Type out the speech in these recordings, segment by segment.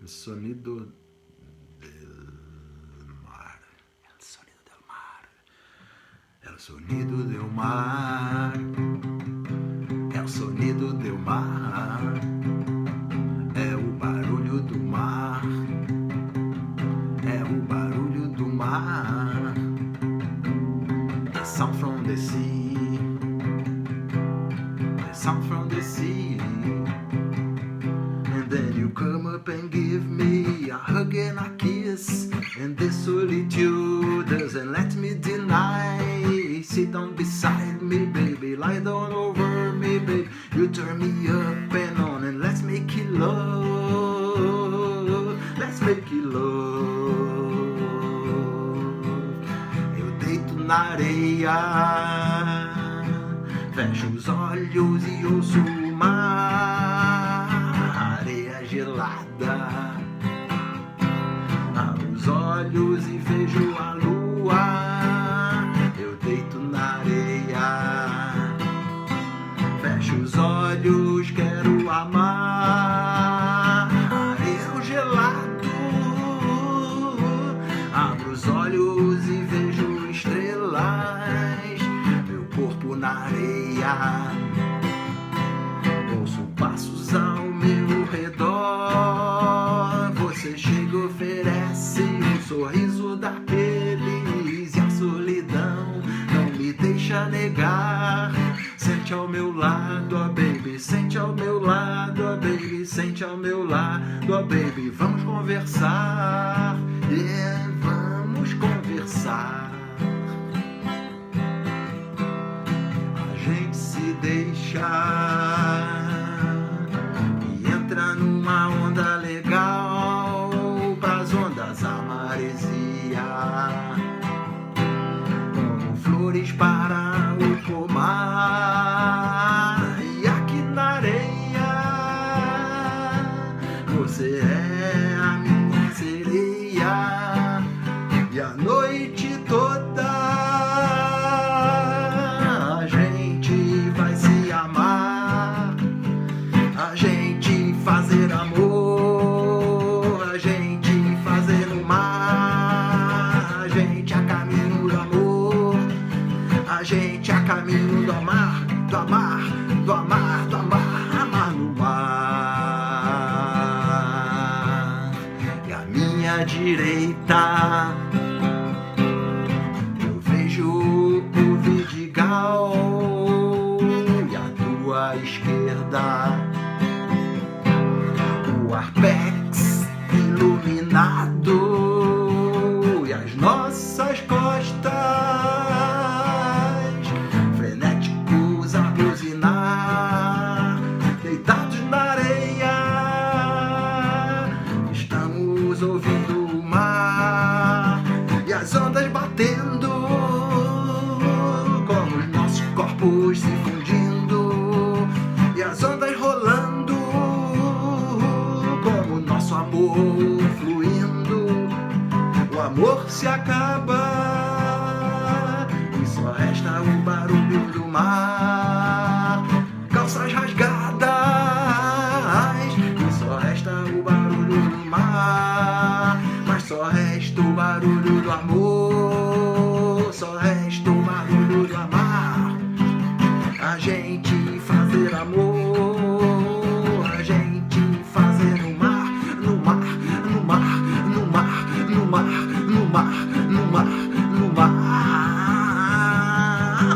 El sonido del mar. El sonido del mar. El sonido del mar. El sonido del mar. É o barulho do mar. É o barulho do mar. The sound from the sea. The sound from the sea. And then you come up and give me a hug and a kiss. And this solitude doesn't let me deny. Sit down beside me, baby. Lie down over me, baby. You turn me up and on and let's make it love. Let's make it love. Eu deito na areia, fecho os olhos e ouço o mar. Areia gelada. Abro os olhos e vejo a lua. Eu deito na areia, fecho os olhos, quero amar. Areia gelado. Abro os olhos e vejo estrelas. Meu corpo na areia. Ouço passos ao meu redor. Você chega e oferece um sorriso daqueles. E a solidão não me deixa negar. Sente ao meu lado, ó baby. Sente ao meu lado, ó baby. Sente ao meu lado, ó baby. Vamos conversar. Yeah, vamos conversar. A gente se deixa e entra numa onda legal. Pras ondas a maresia, como flores para o pomar. E aqui na areia você é a minha sereia. E a noite toda a gente vai se amar. A gente fazer amor, a gente fazer no mar. A gente a caminho do amor, a gente a caminho do amar, do amar, do amar, do amar, amar no mar. E a minha direita eu vejo o Vidigal. E a tua esquerda o Arpex iluminado. E as nossas costas frenéticos a buzinar. Deitados na areia estamos ouvindo o mar. E as ondas batendo, como os nossos corpos se fundindo. E as ondas rolando, como o nosso amor fluindo. O amor se acaba e só resta o barulho do mar. Calças rasgadas e só resta o barulho do mar. Mas só resta o barulho do amor. Só resta o barulho do amar. A gente fazer amor, a gente fazer no mar, no mar, no mar, no mar, no mar, no mar, no mar, no mar,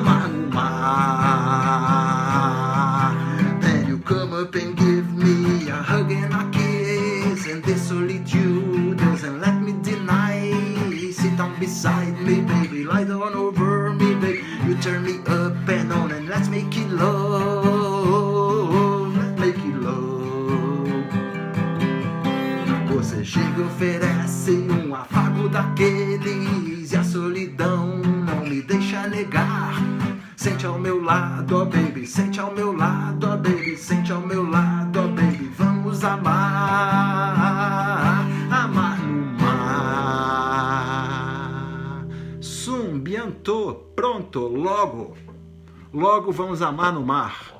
mar, no mar. Then you come up and give me a hug and a kiss. And this solitude doesn't let me deny. Sit down beside me, baby. Lie down over me, baby. You turn me up and on and let's make it love. Let's make it love. Você chega e oferece um afago daqueles. E a solidão não me deixa negar. Sente ao meu lado, ó baby. Sente ao meu lado, ó baby. Sente ao meu lado, ó baby. Vamos amar. Amar no mar. Sumbianto, pronto, logo. Logo vamos amar no mar.